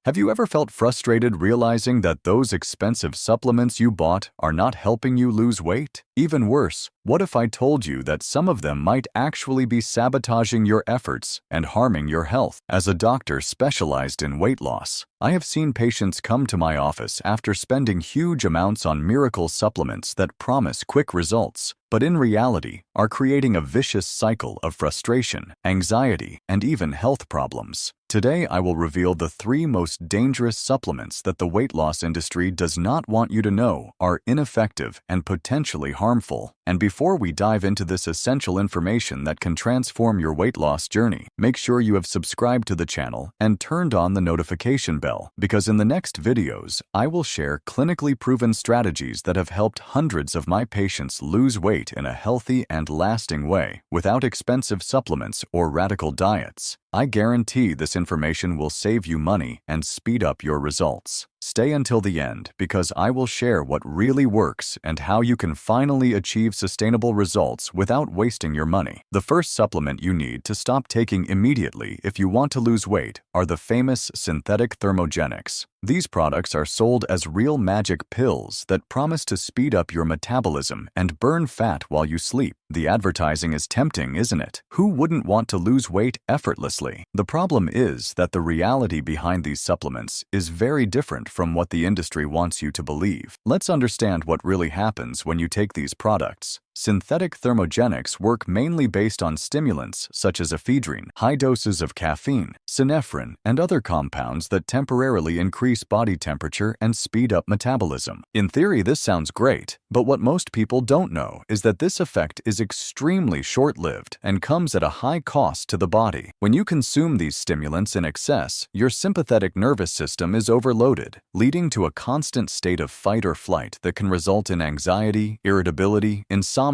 Have you ever felt frustrated realizing that those expensive supplements you bought are not helping you lose weight? Even worse, what if I told you that some of them might actually be sabotaging your efforts and harming your health? As a doctor specialized in weight loss, I have seen patients come to my office after spending huge amounts on miracle supplements that promise quick results, but in reality are creating a vicious cycle of frustration, anxiety, and even health problems. Today, I will reveal the 3 most dangerous supplements that the weight loss industry does not want you to know are ineffective and potentially harmful. And before we dive into this essential information that can transform your weight loss journey, make sure you have subscribed to the channel and turned on the notification bell, because in the next videos, I will share clinically proven strategies that have helped hundreds of my patients lose weight in a healthy and lasting way without expensive supplements or radical diets. I guarantee this information will save you money and speed up your results. Stay until the end because I will share what really works and how you can finally achieve sustainable results without wasting your money. The first supplement you need to stop taking immediately if you want to lose weight are the famous synthetic thermogenics. These products are sold as real magic pills that promise to speed up your metabolism and burn fat while you sleep. The advertising is tempting, isn't it? Who wouldn't want to lose weight effortlessly? The problem is that the reality behind these supplements is very different from what the industry wants you to believe. Let's understand what really happens when you take these products. Synthetic thermogenics work mainly based on stimulants such as ephedrine, high doses of caffeine, synephrine, and other compounds that temporarily increase body temperature and speed up metabolism. In theory, this sounds great, but what most people don't know is that this effect is extremely short-lived and comes at a high cost to the body. When you consume these stimulants in excess, your sympathetic nervous system is overloaded, leading to a constant state of fight or flight that can result in anxiety, irritability, insomnia,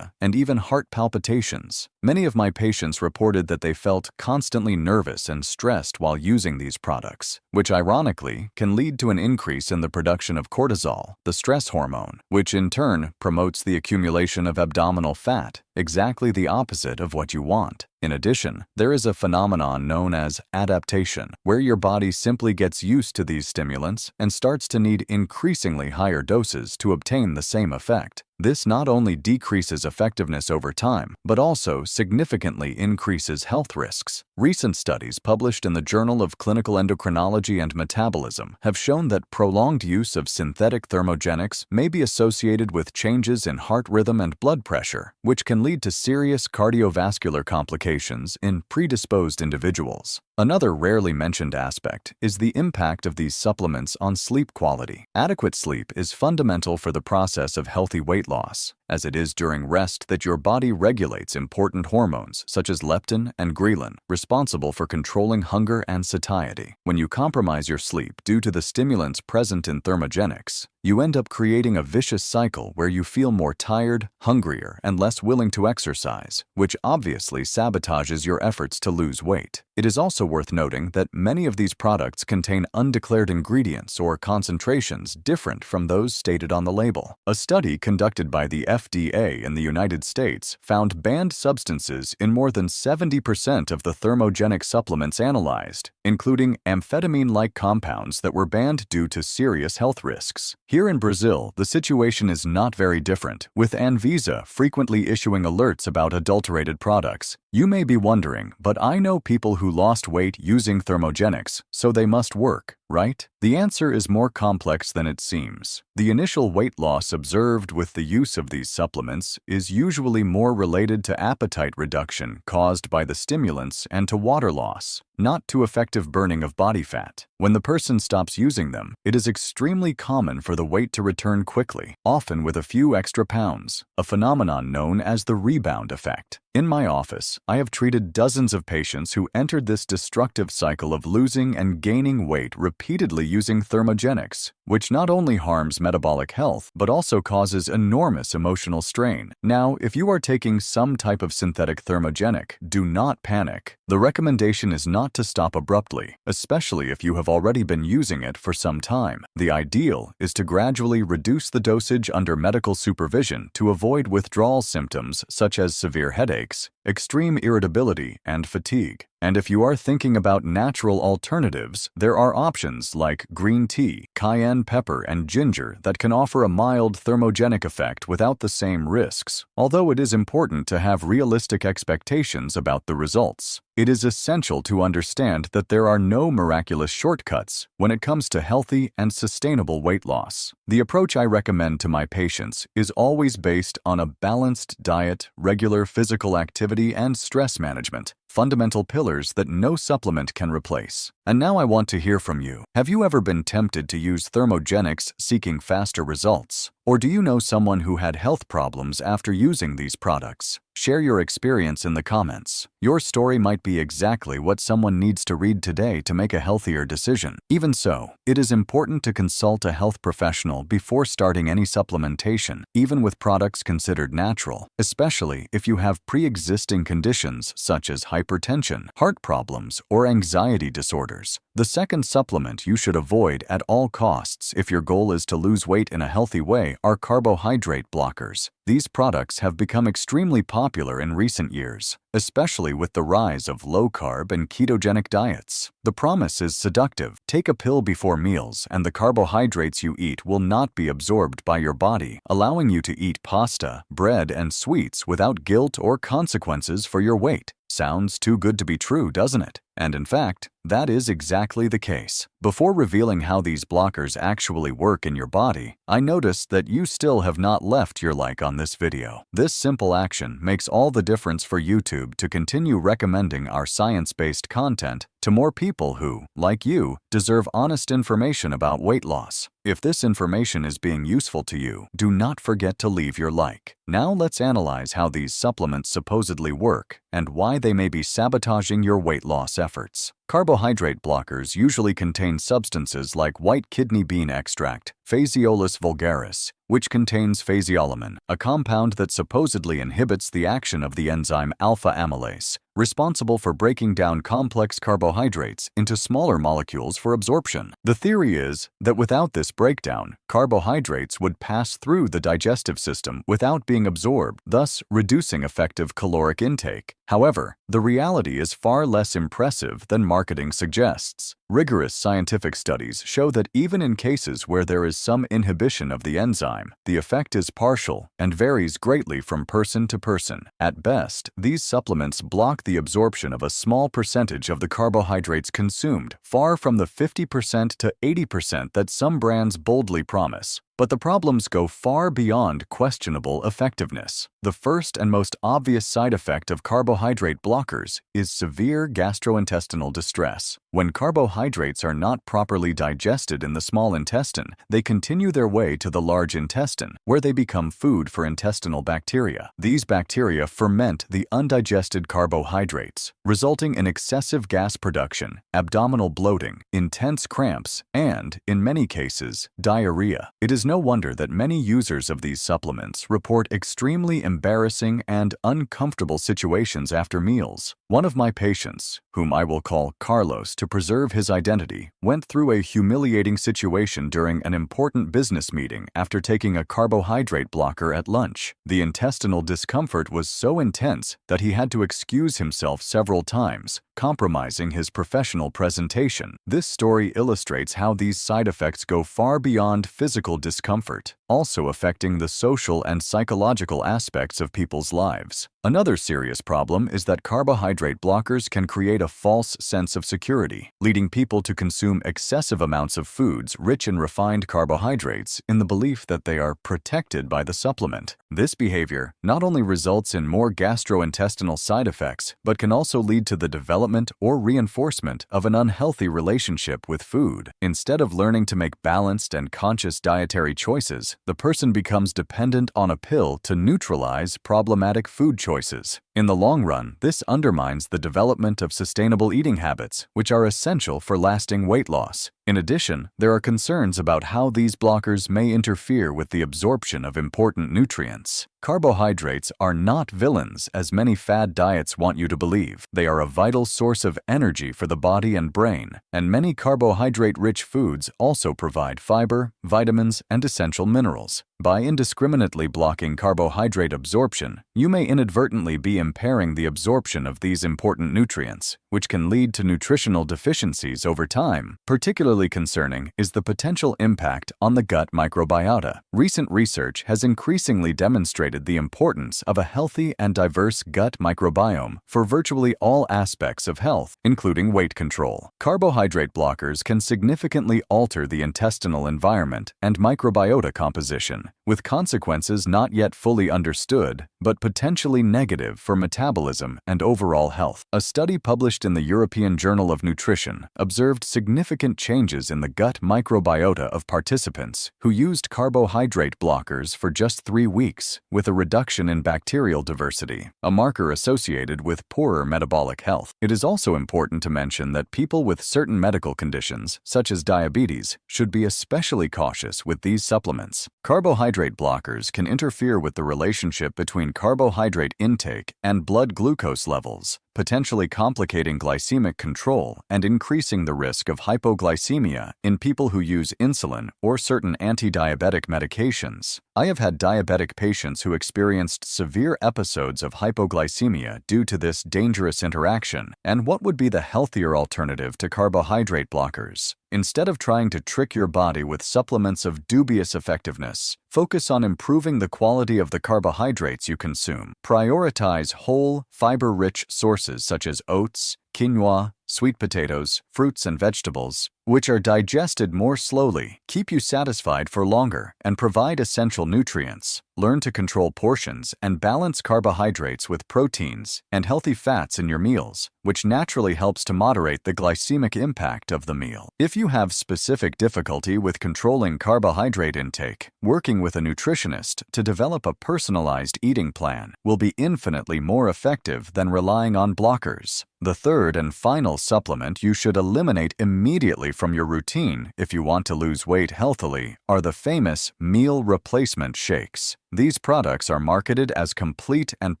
and even heart palpitations. Many of my patients reported that they felt constantly nervous and stressed while using these products, which ironically can lead to an increase in the production of cortisol, the stress hormone, which in turn promotes the accumulation of abdominal fat, exactly the opposite of what you want. In addition, there is a phenomenon known as adaptation, where your body simply gets used to these stimulants and starts to need increasingly higher doses to obtain the same effect. This not only decreases effectiveness over time, but also significantly increases health risks. Recent studies published in the Journal of Clinical Endocrinology and Metabolism have shown that prolonged use of synthetic thermogenics may be associated with changes in heart rhythm and blood pressure, which can lead to serious cardiovascular complications in predisposed individuals. Another rarely mentioned aspect is the impact of these supplements on sleep quality. Adequate sleep is fundamental for the process of healthy weight loss, as it is during rest that your body regulates important hormones such as leptin and ghrelin, responsible for controlling hunger and satiety. When you compromise your sleep due to the stimulants present in thermogenics, you end up creating a vicious cycle where you feel more tired, hungrier, and less willing to exercise, which obviously sabotages your efforts to lose weight. It is also worth noting that many of these products contain undeclared ingredients or concentrations different from those stated on the label. A study conducted by the FDA in the United States found banned substances in more than 70% of the thermogenic supplements analyzed, including amphetamine-like compounds that were banned due to serious health risks. Here in Brazil, the situation is not very different, with Anvisa frequently issuing alerts about adulterated products. You may be wondering, but I know people who lost weight using thermogenics, so they must work, right? The answer is more complex than it seems. The initial weight loss observed with the use of these supplements is usually more related to appetite reduction caused by the stimulants and to water loss, not to effective burning of body fat. When the person stops using them, it is extremely common for the weight to return quickly, often with a few extra pounds, a phenomenon known as the rebound effect. In my office, I have treated dozens of patients who entered this destructive cycle of losing and gaining weight repeatedly using thermogenics, which not only harms metabolic health, but also causes enormous emotional strain. Now, if you are taking some type of synthetic thermogenic, do not panic. The recommendation is not to stop abruptly, especially if you have already been using it for some time. The ideal is to gradually reduce the dosage under medical supervision to avoid withdrawal symptoms such as severe headaches, extreme irritability, and fatigue. And if you are thinking about natural alternatives, there are options like green tea, cayenne pepper, and ginger that can offer a mild thermogenic effect without the same risks. Although it is important to have realistic expectations about the results, it is essential to understand that there are no miraculous shortcuts when it comes to healthy and sustainable weight loss. The approach I recommend to my patients is always based on a balanced diet, regular physical activity, and stress management, fundamental pillars that no supplement can replace. And now I want to hear from you. Have you ever been tempted to use thermogenics seeking faster results? Or do you know someone who had health problems after using these products? Share your experience in the comments. Your story might be exactly what someone needs to read today to make a healthier decision. Even so, it is important to consult a health professional before starting any supplementation, even with products considered natural, especially if you have pre-existing conditions such as hypertension, heart problems, or anxiety disorders. The second supplement you should avoid at all costs if your goal is to lose weight in a healthy way are carbohydrate blockers. These products have become extremely popular in recent years, especially with the rise of low-carb and ketogenic diets. The promise is seductive. Take a pill before meals, and the carbohydrates you eat will not be absorbed by your body, allowing you to eat pasta, bread, and sweets without guilt or consequences for your weight. Sounds too good to be true, doesn't it? And in fact, that is exactly the case. Before revealing how these blockers actually work in your body, I noticed that you still have not left your like on this video. This simple action makes all the difference for YouTube to continue recommending our science-based content to more people who, like you, deserve honest information about weight loss. If this information is being useful to you, do not forget to leave your like. Now let's analyze how these supplements supposedly work and why they may be sabotaging your weight loss efforts. Carbohydrate blockers usually contain substances like white kidney bean extract, Phaseolus vulgaris, which contains phaseolamin, a compound that supposedly inhibits the action of the enzyme alpha amylase, responsible for breaking down complex carbohydrates into smaller molecules for absorption. The theory is that without this breakdown, carbohydrates would pass through the digestive system without being absorbed, thus reducing effective caloric intake. However, the reality is far less impressive than marketing suggests. Rigorous scientific studies show that even in cases where there is some inhibition of the enzyme, the effect is partial and varies greatly from person to person. At best, these supplements block the absorption of a small percentage of the carbohydrates consumed, far from the 50% to 80% that some brands boldly promise. But the problems go far beyond questionable effectiveness. The first and most obvious side effect of carbohydrate blockers is severe gastrointestinal distress. When carbohydrates are not properly digested in the small intestine, they continue their way to the large intestine, where they become food for intestinal bacteria. These bacteria ferment the undigested carbohydrates, resulting in excessive gas production, abdominal bloating, intense cramps, and, in many cases, diarrhea. It is no wonder that many users of these supplements report extremely embarrassing and uncomfortable situations after meals. One of my patients, whom I will call Carlos to preserve his identity, went through a humiliating situation during an important business meeting after taking a carbohydrate blocker at lunch. The intestinal discomfort was so intense that he had to excuse himself several times, compromising his professional presentation. This story illustrates how these side effects go far beyond physical discomfort, also affecting the social and psychological aspects of people's lives. Another serious problem is that carbohydrate blockers can create a false sense of security, leading people to consume excessive amounts of foods rich in refined carbohydrates in the belief that they are protected by the supplement. This behavior not only results in more gastrointestinal side effects, but can also lead to the development or reinforcement of an unhealthy relationship with food. Instead of learning to make balanced and conscious dietary choices, the person becomes dependent on a pill to neutralize problematic food choices. In the long run, this undermines the development of sustainable eating habits, which are essential for lasting weight loss. In addition, there are concerns about how these blockers may interfere with the absorption of important nutrients. Carbohydrates are not villains, as many fad diets want you to believe. They are a vital source of energy for the body and brain, and many carbohydrate-rich foods also provide fiber, vitamins, and essential minerals. By indiscriminately blocking carbohydrate absorption, you may inadvertently be impairing the absorption of these important nutrients, which can lead to nutritional deficiencies over time. Particularly concerning is the potential impact on the gut microbiota. Recent research has increasingly demonstrated the importance of a healthy and diverse gut microbiome for virtually all aspects of health, including weight control. Carbohydrate blockers can significantly alter the intestinal environment and microbiota composition, with consequences not yet fully understood, but potentially negative for metabolism and overall health. A study published in the European Journal of Nutrition observed significant changes in the gut microbiota of participants who used carbohydrate blockers for just 3 weeks, with a reduction in bacterial diversity, a marker associated with poorer metabolic health. It is also important to mention that people with certain medical conditions, such as diabetes, should be especially cautious with these supplements. Carbohydrate blockers can interfere with the relationship between carbohydrate intake and blood glucose levels, potentially complicating glycemic control and increasing the risk of hypoglycemia in people who use insulin or certain anti-diabetic medications. I have had diabetic patients who experienced severe episodes of hypoglycemia due to this dangerous interaction. And what would be the healthier alternative to carbohydrate blockers? Instead of trying to trick your body with supplements of dubious effectiveness, focus on improving the quality of the carbohydrates you consume. Prioritize whole, fiber-rich sources such as oats, quinoa, sweet potatoes, fruits, and vegetables, which are digested more slowly, keep you satisfied for longer, and provide essential nutrients. Learn to control portions and balance carbohydrates with proteins and healthy fats in your meals, which naturally helps to moderate the glycemic impact of the meal. If you have specific difficulty with controlling carbohydrate intake, working with a nutritionist to develop a personalized eating plan will be infinitely more effective than relying on blockers. The third and final supplement you should eliminate immediately from your routine if you want to lose weight healthily are the famous meal replacement shakes. These products are marketed as complete and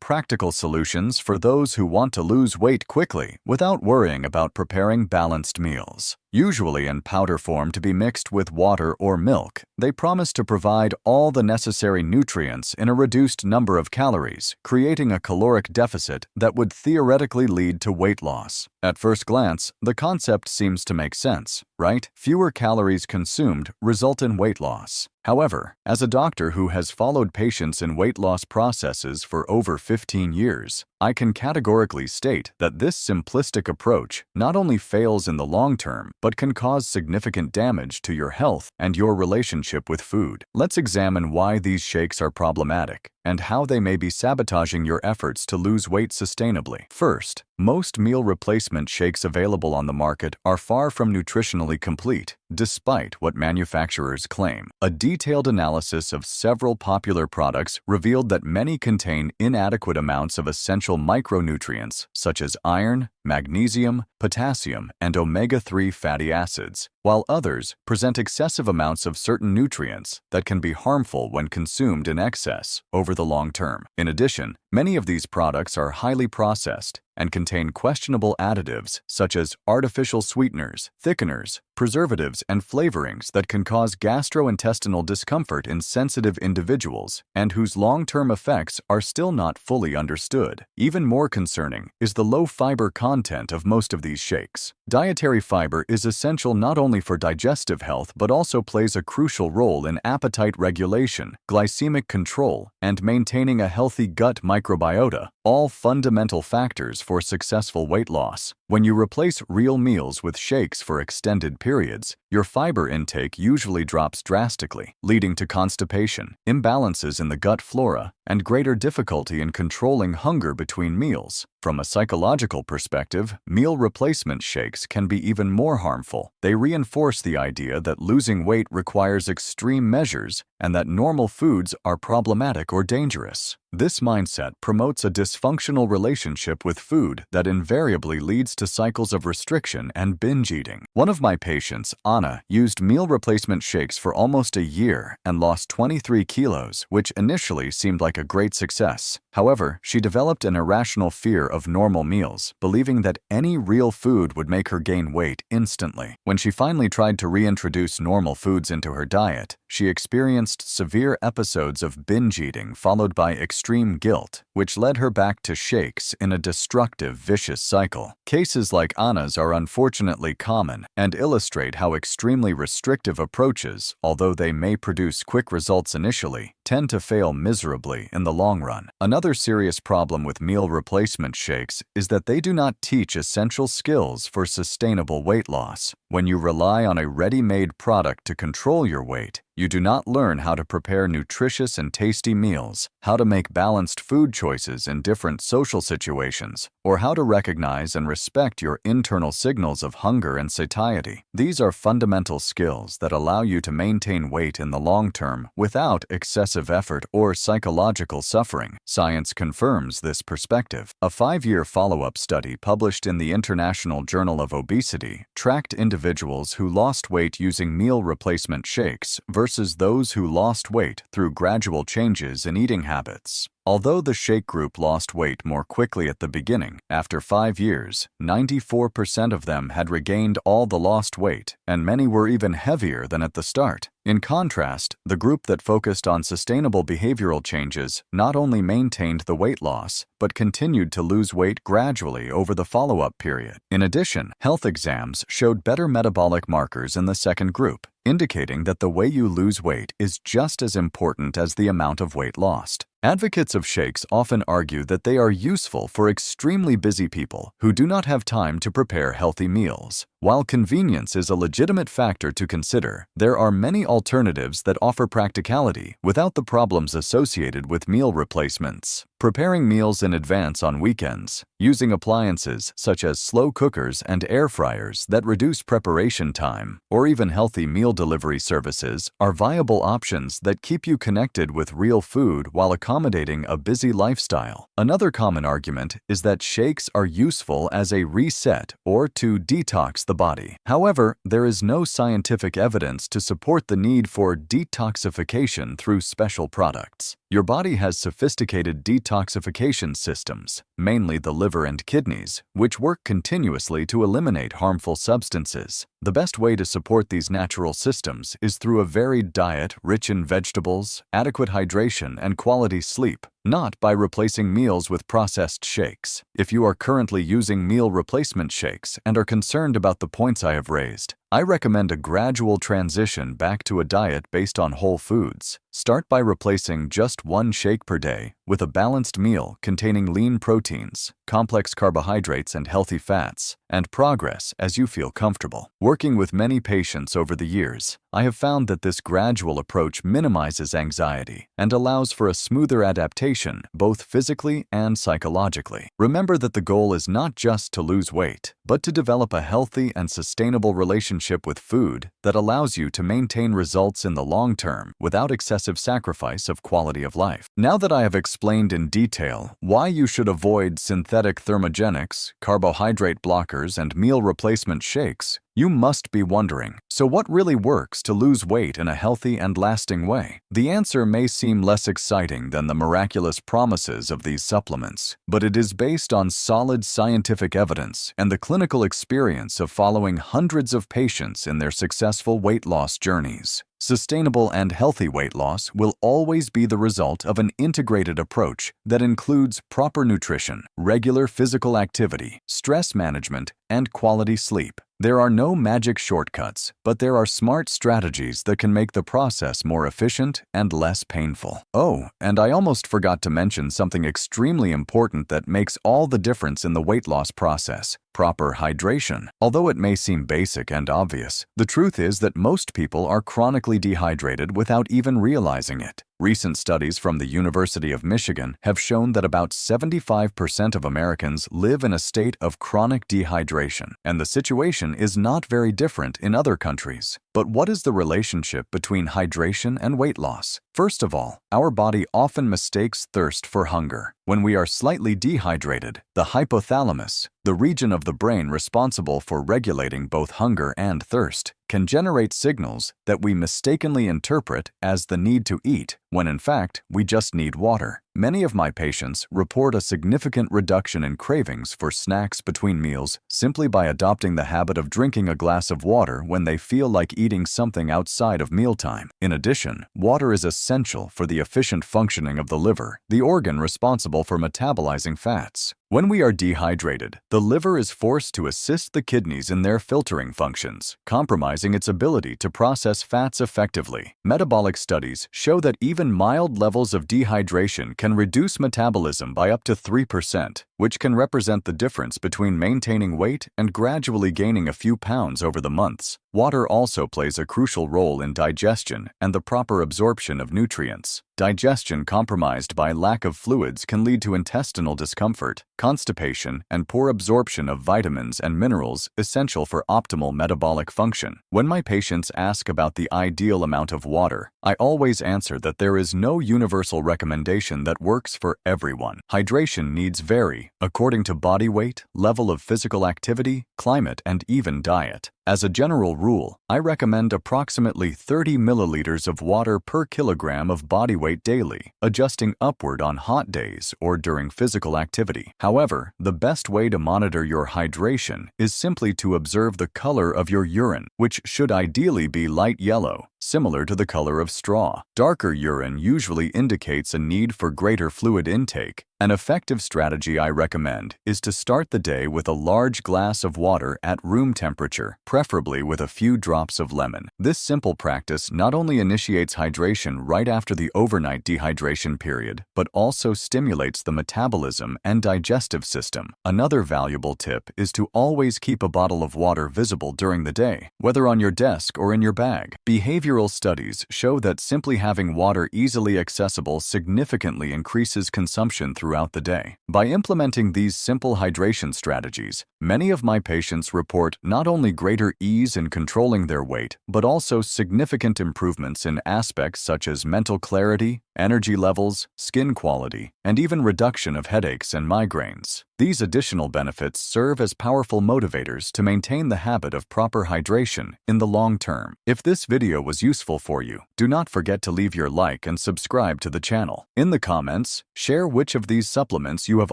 practical solutions for those who want to lose weight quickly without worrying about preparing balanced meals. Usually in powder form to be mixed with water or milk, they promise to provide all the necessary nutrients in a reduced number of calories, creating a caloric deficit that would theoretically lead to weight loss. At first glance, the concept seems to make sense, right? Fewer calories consumed result in weight loss. However, as a doctor who has followed patients in weight loss processes for over 15 years, I can categorically state that this simplistic approach not only fails in the long term, but can cause significant damage to your health and your relationship with food. Let's examine why these shakes are problematic and how they may be sabotaging your efforts to lose weight sustainably. First, most meal replacement shakes available on the market are far from nutritionally complete, despite what manufacturers claim. A detailed analysis of several popular products revealed that many contain inadequate amounts of essential micronutrients such as iron, magnesium, potassium, and omega-3 fatty acids, while others present excessive amounts of certain nutrients that can be harmful when consumed in excess over the long term. In addition, many of these products are highly processed and contain questionable additives such as artificial sweeteners, thickeners, preservatives, and flavorings that can cause gastrointestinal discomfort in sensitive individuals and whose long-term effects are still not fully understood. Even more concerning is the low-fiber content of most of these shakes. Dietary fiber is essential not only for digestive health but also plays a crucial role in appetite regulation, glycemic control, and maintaining a healthy gut microbiota, all fundamental factors for successful weight loss. When you replace real meals with shakes for extended periods, your fiber intake usually drops drastically, leading to constipation, imbalances in the gut flora, and greater difficulty in controlling hunger between meals. From a psychological perspective, meal replacement shakes can be even more harmful. They reinforce the idea that losing weight requires extreme measures and that normal foods are problematic or dangerous. This mindset promotes a dysfunctional relationship with food that invariably leads to cycles of restriction and binge eating. One of my patients, Anna, Anna used meal replacement shakes for almost a year and lost 23 kilos, which initially seemed like a great success. However, she developed an irrational fear of normal meals, believing that any real food would make her gain weight instantly. When she finally tried to reintroduce normal foods into her diet, she experienced severe episodes of binge eating followed by extreme guilt, which led her back to shakes in a destructive, vicious cycle. Cases like Anna's are unfortunately common and illustrate how extremely restrictive approaches, although they may produce quick results initially, tend to fail miserably in the long run. Another serious problem with meal replacement shakes is that they do not teach essential skills for sustainable weight loss. When you rely on a ready-made product to control your weight, you do not learn how to prepare nutritious and tasty meals, how to make balanced food choices in different social situations, or how to recognize and respect your internal signals of hunger and satiety. These are fundamental skills that allow you to maintain weight in the long term without excessive effort or psychological suffering. Science confirms this perspective. A 5-year follow-up study published in the International Journal of Obesity tracked individuals who lost weight using meal replacement shakes versus those who lost weight through gradual changes in eating habits. Although the shake group lost weight more quickly at the beginning, after 5 years, 94% of them had regained all the lost weight, and many were even heavier than at the start. In contrast, the group that focused on sustainable behavioral changes not only maintained the weight loss, but continued to lose weight gradually over the follow-up period. In addition, health exams showed better metabolic markers in the second group, indicating that the way you lose weight is just as important as the amount of weight lost. Advocates of shakes often argue that they are useful for extremely busy people who do not have time to prepare healthy meals. While convenience is a legitimate factor to consider, there are many alternatives that offer practicality without the problems associated with meal replacements. Preparing meals in advance on weekends, using appliances such as slow cookers and air fryers that reduce preparation time, or even healthy meal delivery services are viable options that keep you connected with real food while accommodating a busy lifestyle. Another common argument is that shakes are useful as a reset or to detox the body. However, there is no scientific evidence to support the need for detoxification through special products. Your body has sophisticated detoxification systems, mainly the liver and kidneys, which work continuously to eliminate harmful substances. The best way to support these natural systems is through a varied diet rich in vegetables, adequate hydration, and quality sleep, not by replacing meals with processed shakes. If you are currently using meal replacement shakes and are concerned about the points I have raised, I recommend a gradual transition back to a diet based on whole foods. Start by replacing just one shake per day with a balanced meal containing lean proteins, complex carbohydrates, and healthy fats, and progress as you feel comfortable. Working with many patients over the years, I have found that this gradual approach minimizes anxiety and allows for a smoother adaptation both physically and psychologically. Remember that the goal is not just to lose weight, but to develop a healthy and sustainable relationship with food that allows you to maintain results in the long term without excessive sacrifice of quality of life. Now that I have explained in detail why you should avoid synthetic thermogenics, carbohydrate blockers, and meal replacement shakes, you must be wondering, so what really works to lose weight in a healthy and lasting way? The answer may seem less exciting than the miraculous promises of these supplements, but it is based on solid scientific evidence and the clinical experience of following hundreds of patients in their successful weight loss journeys. Sustainable and healthy weight loss will always be the result of an integrated approach that includes proper nutrition, regular physical activity, stress management, and quality sleep. There are no magic shortcuts, but there are smart strategies that can make the process more efficient and less painful. Oh, and I almost forgot to mention something extremely important that makes all the difference in the weight loss process: proper hydration. Although it may seem basic and obvious, the truth is that most people are chronically dehydrated without even realizing it. Recent studies from the University of Michigan have shown that about 75% of Americans live in a state of chronic dehydration, and the situation is not very different in other countries. But what is the relationship between hydration and weight loss? First of all, our body often mistakes thirst for hunger. When we are slightly dehydrated, the hypothalamus, the region of the brain responsible for regulating both hunger and thirst, can generate signals that we mistakenly interpret as the need to eat, when in fact we just need water. Many of my patients report a significant reduction in cravings for snacks between meals simply by adopting the habit of drinking a glass of water when they feel like eating something outside of mealtime. In addition, water is essential for the efficient functioning of the liver, the organ responsible for metabolizing fats. When we are dehydrated, the liver is forced to assist the kidneys in their filtering functions, compromising its ability to process fats effectively. Metabolic studies show that even mild levels of dehydration can reduce metabolism by up to 3%, which can represent the difference between maintaining weight and gradually gaining a few pounds over the months. Water also plays a crucial role in digestion and the proper absorption of nutrients. Digestion compromised by lack of fluids can lead to intestinal discomfort, constipation, and poor absorption of vitamins and minerals essential for optimal metabolic function. When my patients ask about the ideal amount of water, I always answer that there is no universal recommendation that works for everyone. Hydration needs vary according to body weight, level of physical activity, climate, and even diet. As a general rule, I recommend approximately 30 milliliters of water per kilogram of body weight daily, adjusting upward on hot days or during physical activity. However, the best way to monitor your hydration is simply to observe the color of your urine, which should ideally be light yellow, similar to the color of straw. Darker urine usually indicates a need for greater fluid intake. An effective strategy I recommend is to start the day with a large glass of water at room temperature, preferably with a few drops of lemon. This simple practice not only initiates hydration right after the overnight dehydration period, but also stimulates the metabolism and digestive system. Another valuable tip is to always keep a bottle of water visible during the day, whether on your desk or in your bag. Behavioral studies show that simply having water easily accessible significantly increases consumption throughout the day. By implementing these simple hydration strategies, many of my patients report not only greater ease in controlling their weight, but also significant improvements in aspects such as mental clarity, energy levels, skin quality, and even reduction of headaches and migraines. These additional benefits serve as powerful motivators to maintain the habit of proper hydration in the long term. If this video was useful for you, do not forget to leave your like and subscribe to the channel. In the comments, share which of these supplements you have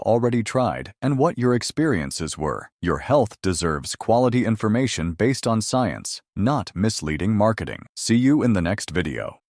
already tried and what your experiences were. Your health deserves quality information based on science, not misleading marketing. See you in the next video.